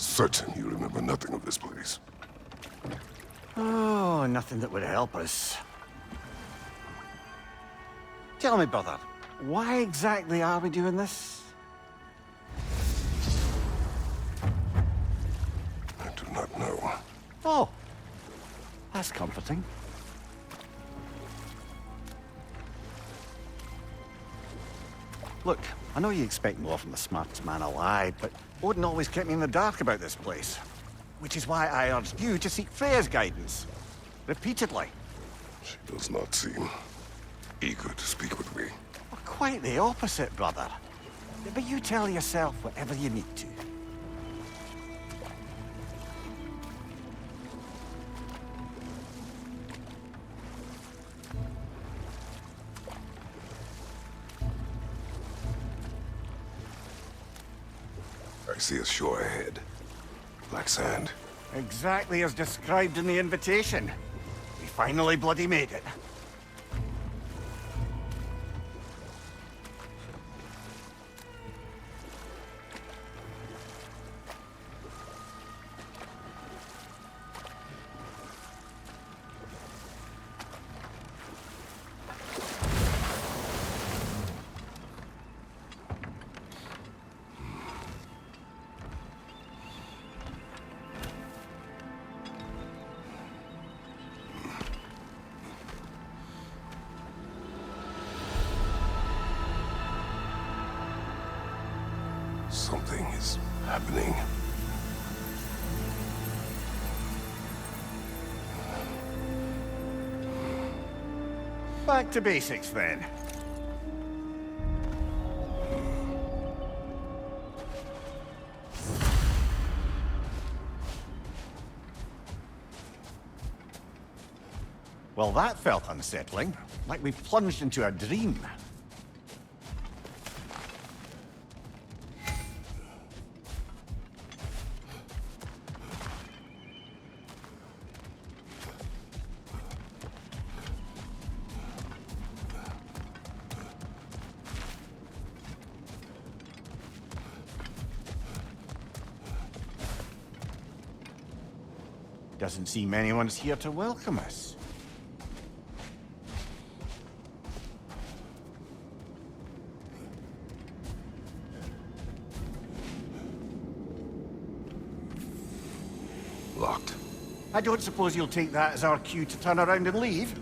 certain you remember nothing of this place. Oh, nothing that would help us. Tell me, brother, why exactly are we doing this? I do not know. Oh, that's comforting. Look, I know you expect more from the smartest man alive, but Odin always kept me in the dark about this place. Which is why I urged you to seek Freya's guidance. Repeatedly. She does not seem eager to speak with me. Well, quite the opposite, brother. But you tell yourself whatever you need to. I see a shore ahead. Black sand. Exactly as described in the invitation. We finally bloody made it. Something is happening. Back to basics, then. Well, that felt unsettling. Like we plunged into a dream. Doesn't seem anyone's here to welcome us. Locked. I don't suppose you'll take that as our cue to turn around and leave?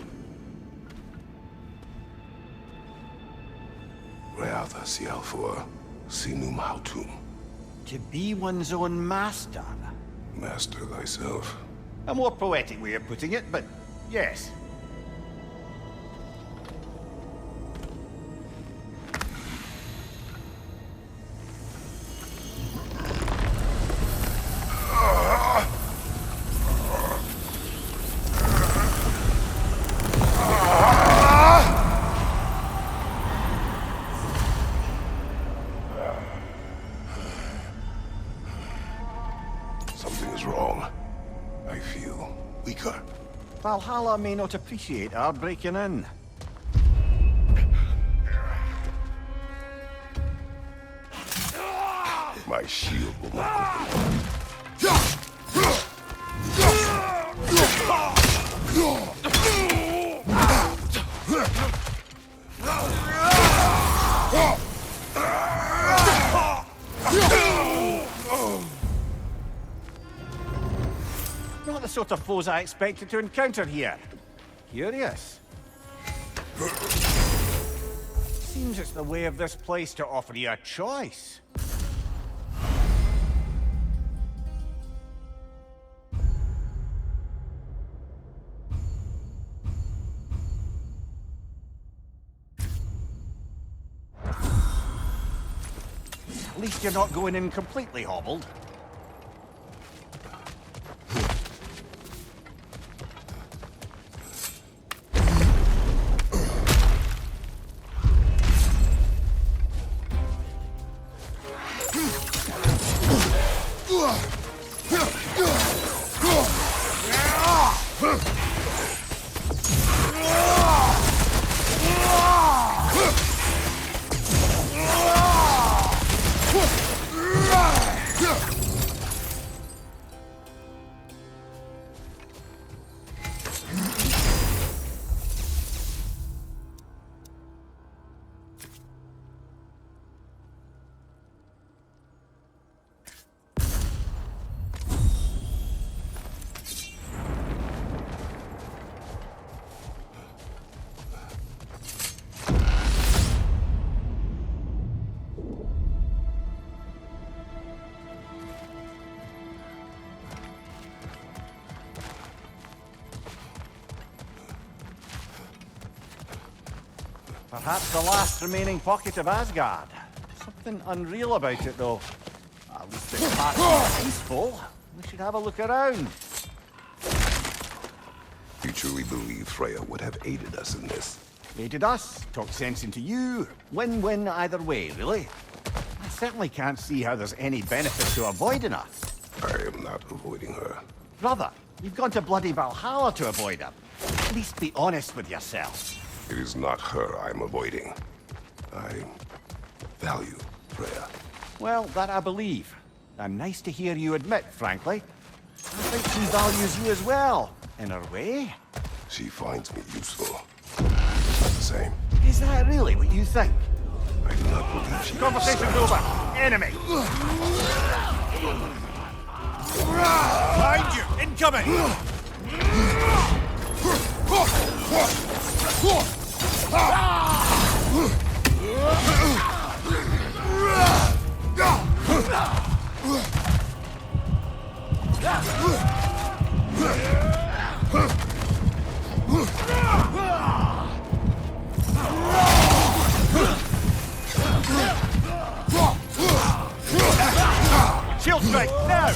Reatha Sialfor Sinum Hautum. To be one's own master. Master thyself. A more poetic way of putting it, but yes. Something is wrong. I feel weaker. Valhalla may not appreciate our breaking in. My shield will not Not the sort of foes I expected to encounter here. Curious. Seems it's the way of this place to offer you a choice. At least you're not going in completely hobbled. Perhaps the last remaining pocket of Asgard. Something unreal about it, though. At least it's partly peaceful. We should have a look around. You truly believe Freya would have aided us in this? Aided us, talked sense into you. Win-win either way, really. I certainly can't see how there's any benefit to avoiding her. I am not avoiding her. Brother, you've gone to bloody Valhalla to avoid her. At least be honest with yourself. It is not her I'm avoiding. I value Freya. Well, that I believe. And nice to hear you admit, frankly. I think she values you as well, in her way. She finds me useful. Not the same. Is that really what you think? I do not believe she... Conversation's over. Enemy! Behind you! Incoming! Shield strike, now!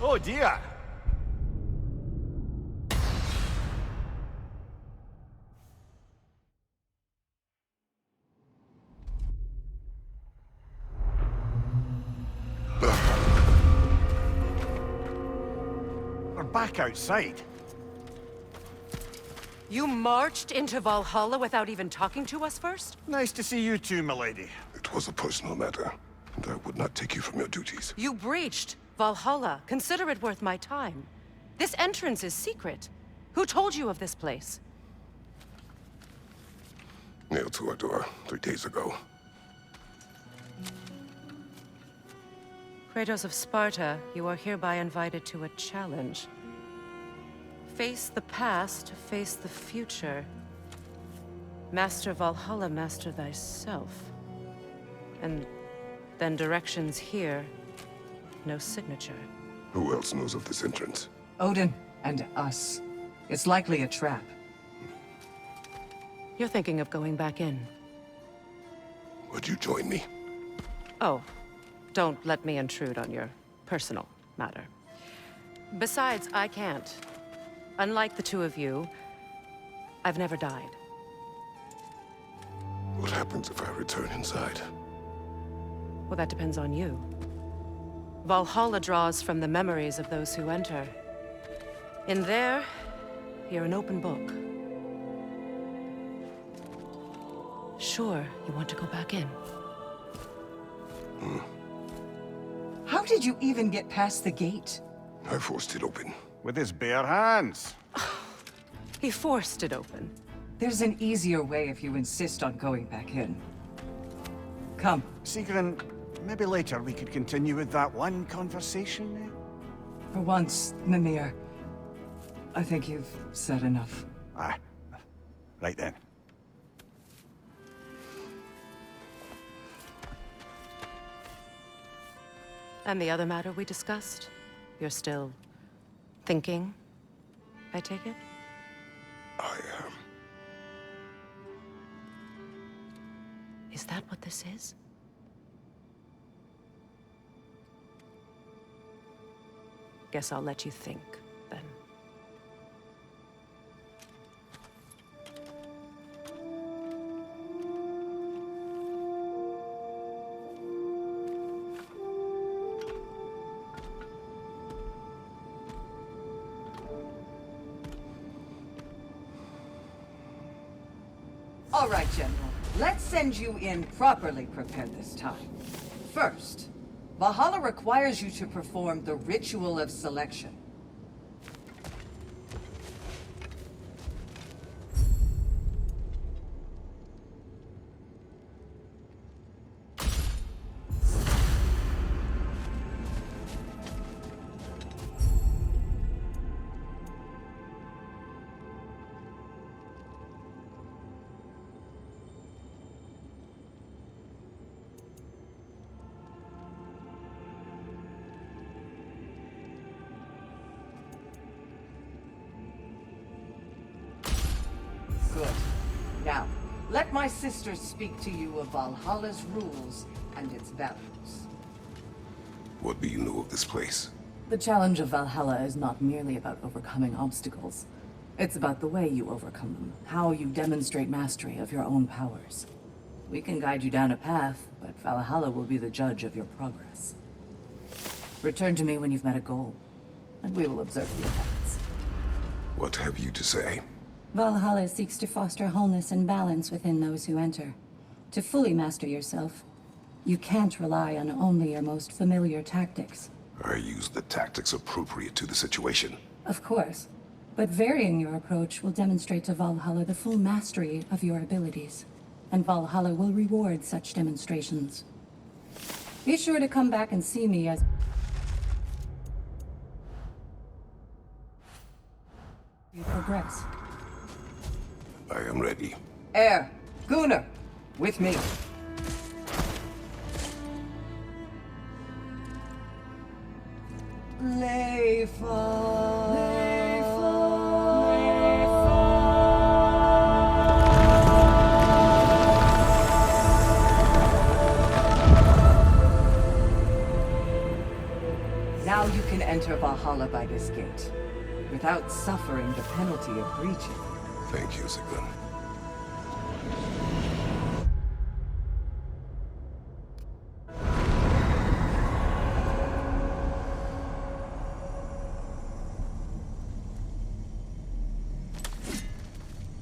Oh dear! We're back outside. You marched into Valhalla without even talking to us first? Nice to see you too, milady. It was a personal matter, and I would not take you from your duties. You breached Valhalla. Consider it worth my time. This entrance is secret. Who told you of this place? Nailed to our door 3 days ago. Kratos of Sparta, you are hereby invited to a challenge. Face the past, face the future. Master Valhalla, master thyself. And then directions here, no signature. Who else knows of this entrance? Odin and us. It's likely a trap. You're thinking of going back in. Would you join me? Oh, don't let me intrude on your personal matter. Besides, I can't. Unlike the two of you, I've never died. What happens if I return inside? Well, that depends on you. Valhalla draws from the memories of those who enter. In there, you're an open book. Sure, you want to go back in. How did you even get past the gate? I forced it open. With his bare hands. He forced it open. There's an easier way if you insist on going back in. Come. Sigrun, maybe later we could continue with that one conversation, eh? For once, Mimir, I think you've said enough. Aye. Right then. And the other matter we discussed? You're still thinking, I take it? I am. Is that what this is? Guess I'll let you think, then. All right, General. Let's send you in properly prepared this time. First, Valhalla requires you to perform the Ritual of Selection. my sisters speak to you of Valhalla's rules and its values. What do you know of this place? The challenge of Valhalla is not merely about overcoming obstacles. It's about the way you overcome them, how you demonstrate mastery of your own powers. We can guide you down a path, but Valhalla will be the judge of your progress. Return to me when you've met a goal, and we will observe the effects. What have you to say? Valhalla seeks to foster wholeness and balance within those who enter. To fully master yourself, you can't rely on only your most familiar tactics. I use the tactics appropriate to the situation. Of course, but varying your approach will demonstrate to Valhalla the full mastery of your abilities, and Valhalla will reward such demonstrations. Be sure to come back and see me as you progress. I am ready. Gunnar, with me. Now you can enter Valhalla by this gate, without suffering the penalty of breaching. Thank you, Sigmund.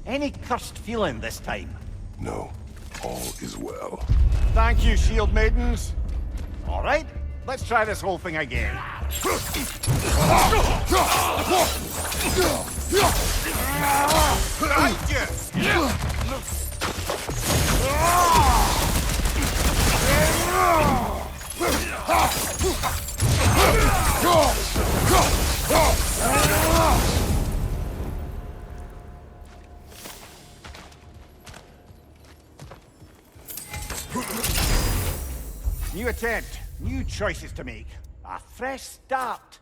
Any cursed feeling this time? No, all is well. Thank you, shield maidens. All right, let's try this whole thing again. New attempt, new choices to make. A fresh start.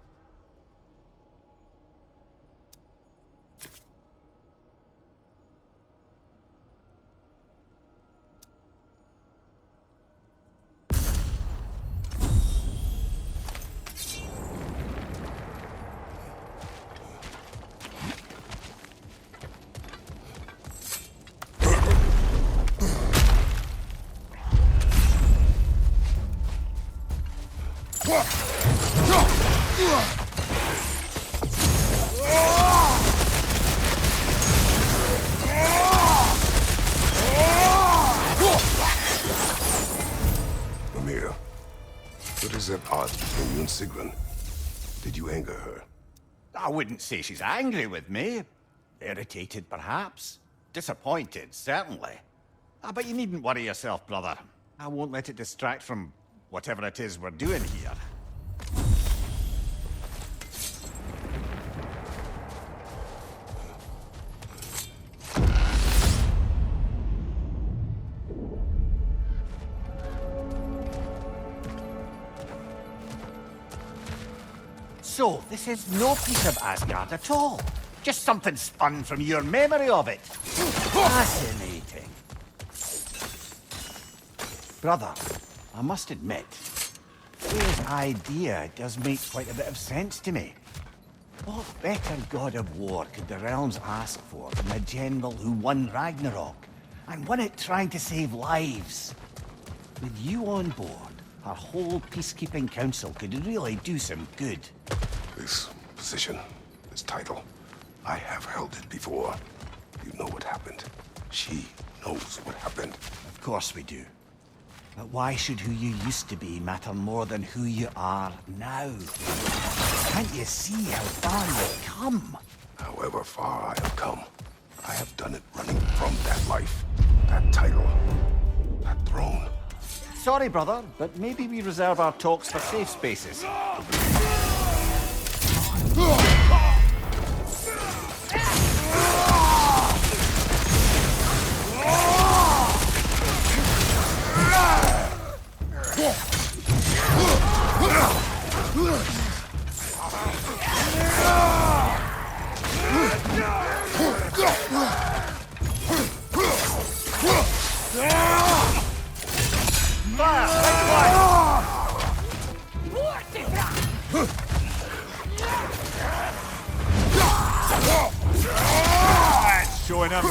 Amir, what is that odds between you and Sigrun? Did you anger her? I wouldn't say she's angry with me. Irritated, perhaps. Disappointed, certainly. But you needn't worry yourself, brother. I won't let it distract from whatever it is we're doing here. So, this is no piece of Asgard at all. Just something spun from your memory of it. Fascinating. Brother, I must admit, Freya's idea does make quite a bit of sense to me. What better god of war could the realms ask for than a general who won Ragnarok, and won it trying to save lives? With you on board, our whole peacekeeping council could really do some good. This position, this title, I have held it before. You know what happened. She knows what happened. Of course we do. But why should who you used to be matter more than who you are now? Can't you see how far you've come? However far I have come, I have done it running from that life, that title, that throne. Sorry, brother, but maybe we reserve our talks for safe spaces. fire! Right That's showing him.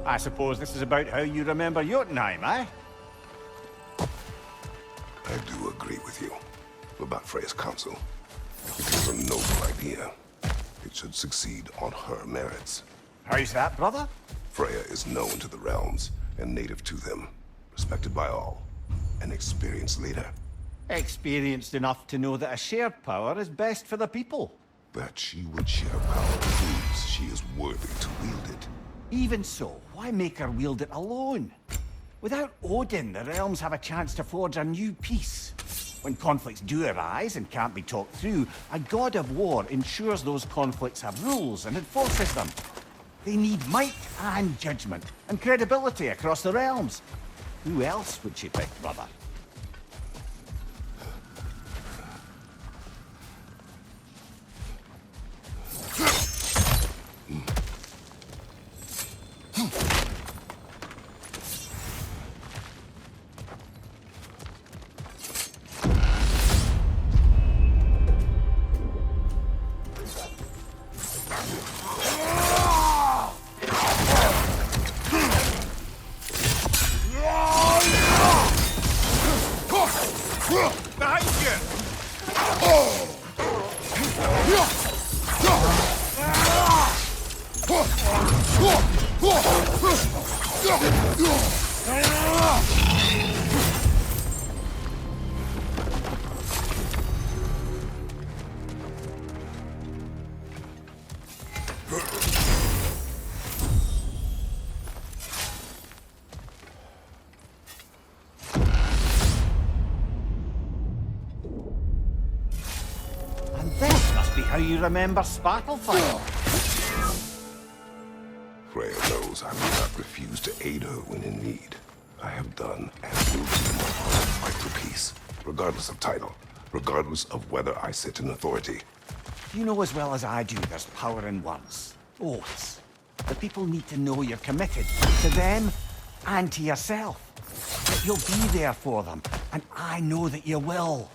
I suppose this is about how you remember Jotunheim, eh? I do agree with you about Freya's council. It is a noble idea. It should succeed on her merits. How's that, brother? Freya is known to the realms and native to them, respected by all, an experienced leader. Experienced enough to know that a shared power is best for the people. That she would share power proves she is worthy to wield it. Even so, why make her wield it alone? Without Odin, the realms have a chance to forge a new peace. When conflicts do arise and can't be talked through, a god of war ensures those conflicts have rules and enforces them. They need might and judgment, and credibility across the realms. Who else would she pick, brother? And this must be how you remember Sparklefire. Freya knows I will not refuse to aid her when in need. I have done and will do my part to fight for peace, regardless of title, regardless of whether I sit in authority. You know as well as I do there's power in words. Oaths. The people need to know you're committed to them and to yourself. That you'll be there for them, and I know that you will.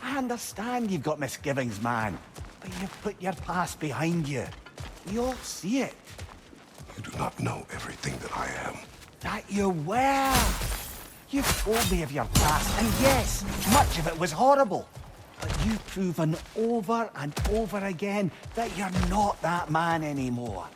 I understand you've got misgivings, man, but you've put your past behind you. We all see it. You do not know everything that I am. That you were. You've told me of your past, and yes, much of it was horrible. But you've proven over and over again that you're not that man anymore.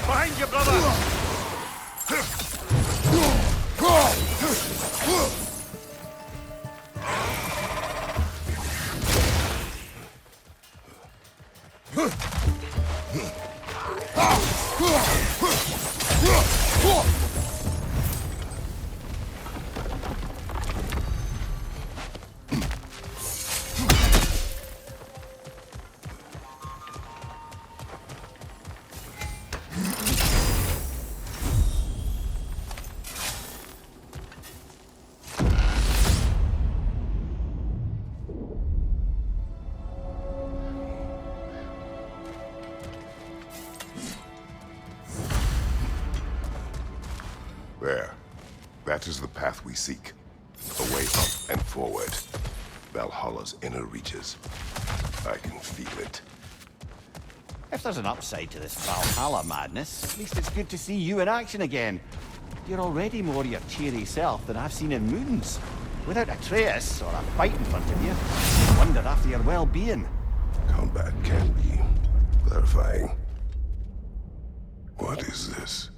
Behind you, brother! There. That is the path we seek. A way up and forward. Valhalla's inner reaches. I can feel it. If there's an upside to this Valhalla madness, at least it's good to see you in action again. You're already more your cheery self than I've seen in moons. Without Atreus or a fight in front of you, I wonder after your well-being. Combat can be clarifying. What is this?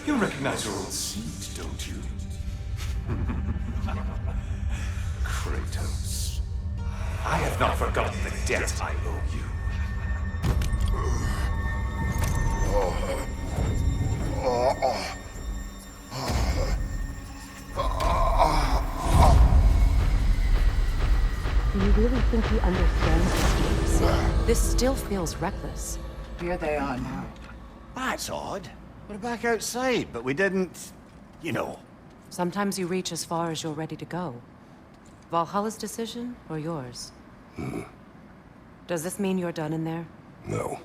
You recognize your old seat, don't you? Kratos. I have not forgotten the debt I owe you. Do you really think he understands what he's saying? This still feels reckless. Here they are now. That's odd. We're back outside, but we didn't... you know. Sometimes you reach as far as you're ready to go. Valhalla's decision, or yours? Does this mean you're done in there? No.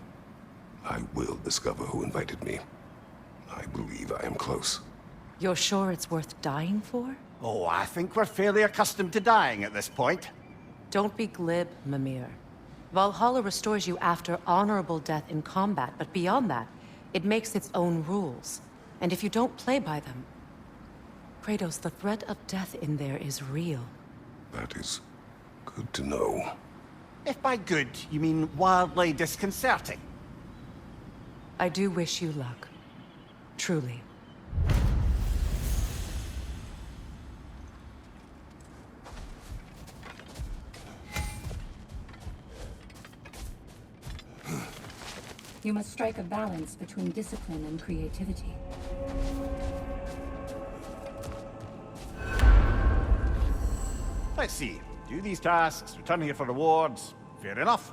I will discover who invited me. I believe I am close. You're sure it's worth dying for? Oh, I think we're fairly accustomed to dying at this point. Don't be glib, Mimir. Valhalla restores you after honorable death in combat, but beyond that, it makes its own rules. And if you don't play by them... Kratos, the threat of death in there is real. That is good to know. If by good, you mean wildly disconcerting. I do wish you luck. Truly. You must strike a balance between discipline and creativity. Let's see. Do these tasks, return here for rewards. Fair enough.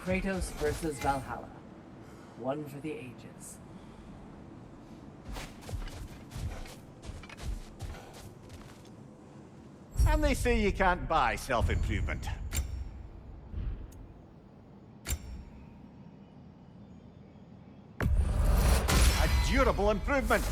Kratos versus Valhalla. One for the ages. And they say you can't buy self-improvement. A durable improvement.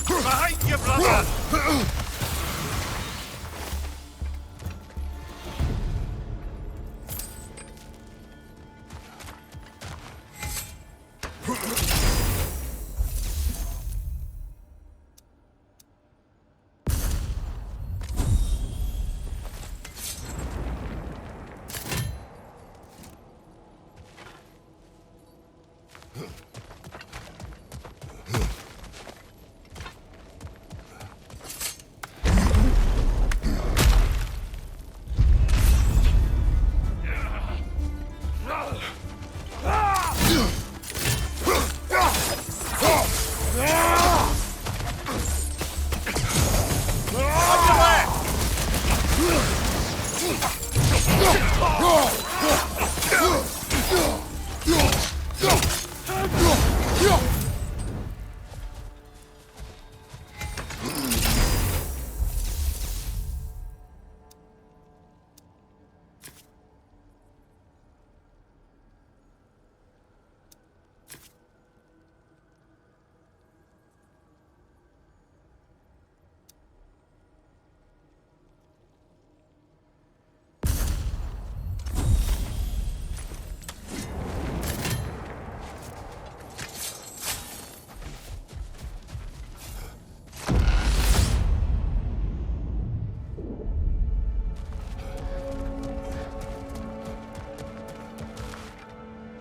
Behind you, brother!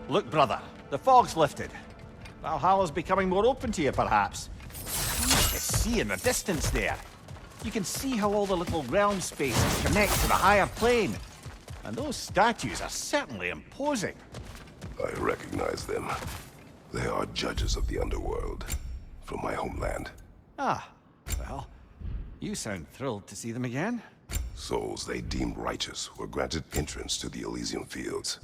Look, brother, the fog's lifted. Valhalla's becoming more open to you, perhaps. You can see in the distance there. You can see how all the little realm spaces connect to the higher plane. And those statues are certainly imposing. I recognize them. They are judges of the underworld, from my homeland. Ah, well, you sound thrilled to see them again. Souls they deemed righteous were granted entrance to the Elysian fields.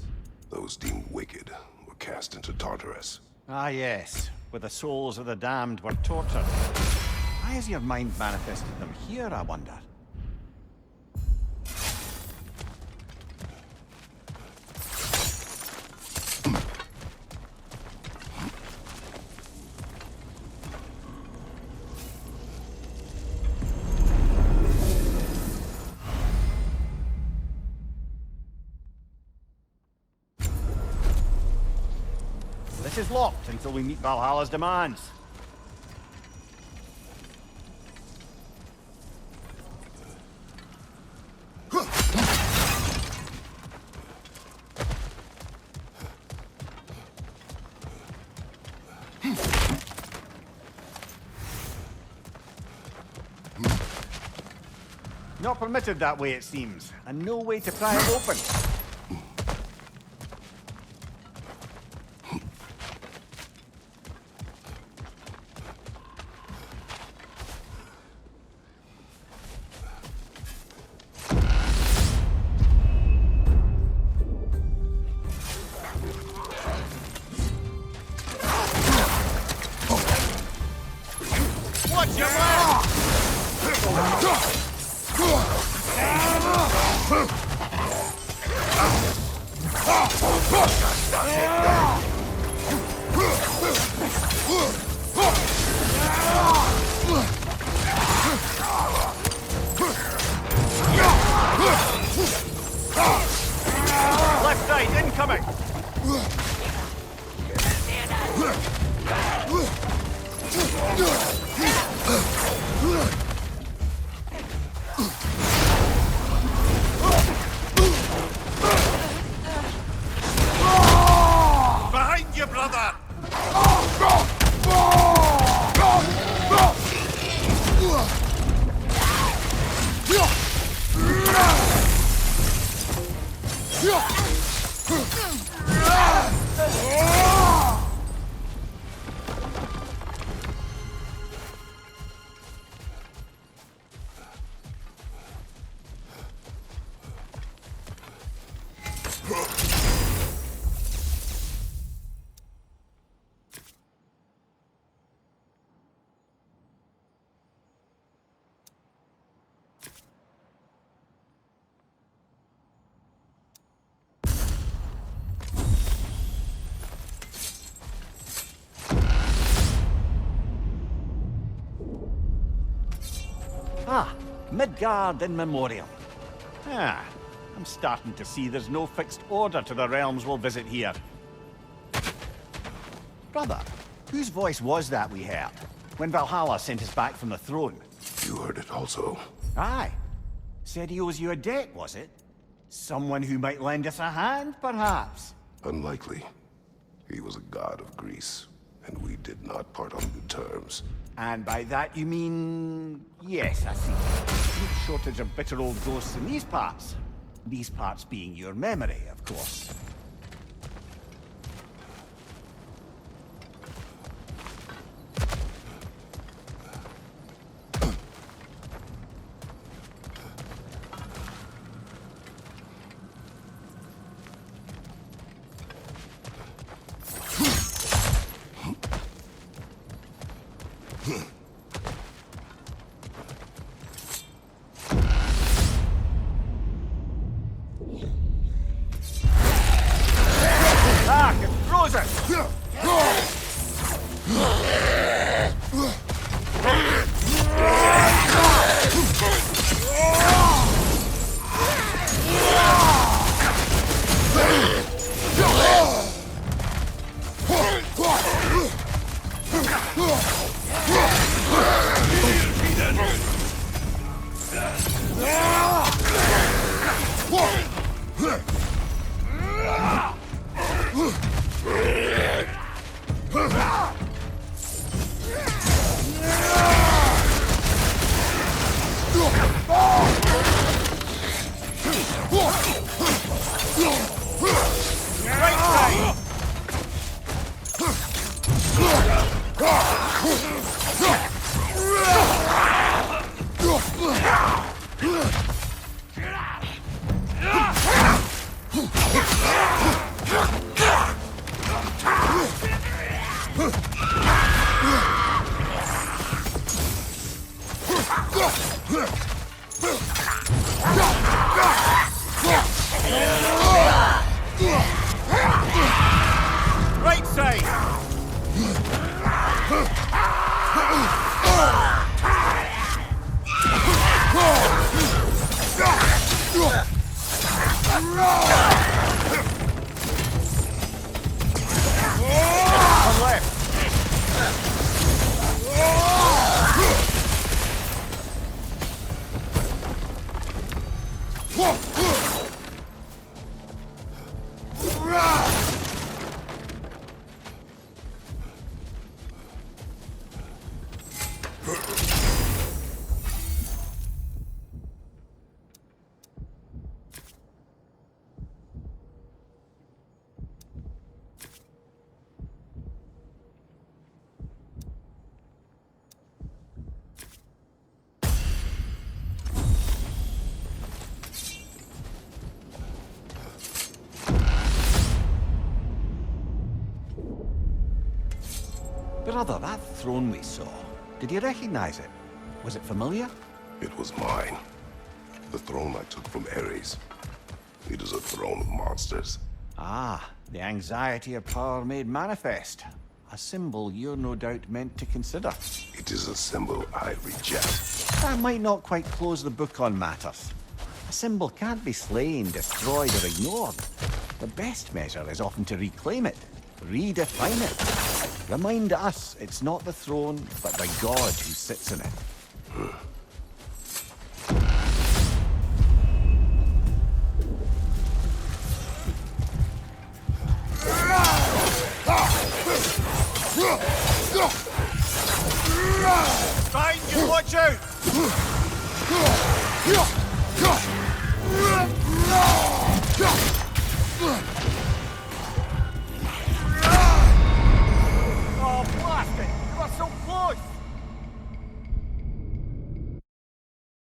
Those deemed wicked were cast into Tartarus. Ah, yes, where the souls of the damned were tortured. Why has your mind manifested them here, I wonder? This is locked until we meet Valhalla's demands. Not permitted that way, it seems, and no way to pry it open. Left side, incoming! Behind you, brother! Ah, Midgard in memoriam. Ah, I'm starting to see there's no fixed order to the realms we'll visit here. Brother, whose voice was that we heard when Valhalla sent us back from the throne? You heard it also. Aye. Said he owes you a debt, was it? Someone who might lend us a hand, perhaps? Unlikely. He was a god of Greece, and we did not part on good terms. And by that you mean... Yes, I see. No shortage of bitter old ghosts in these parts. These parts being your memory, of course. Ah, it's frozen! Right side! On left! Brother, that throne we saw, did you recognize it? Was it familiar? It was mine. The throne I took from Ares. It is a throne of monsters. Ah, the anxiety of power made manifest. A symbol you're no doubt meant to consider. It is a symbol I reject. That might not quite close the book on matters. A symbol can't be slain, destroyed, or ignored. The best measure is often to reclaim it, redefine it. Remind us it's not the throne, but the god who sits in it. Find you, watch out! Oh, blast it!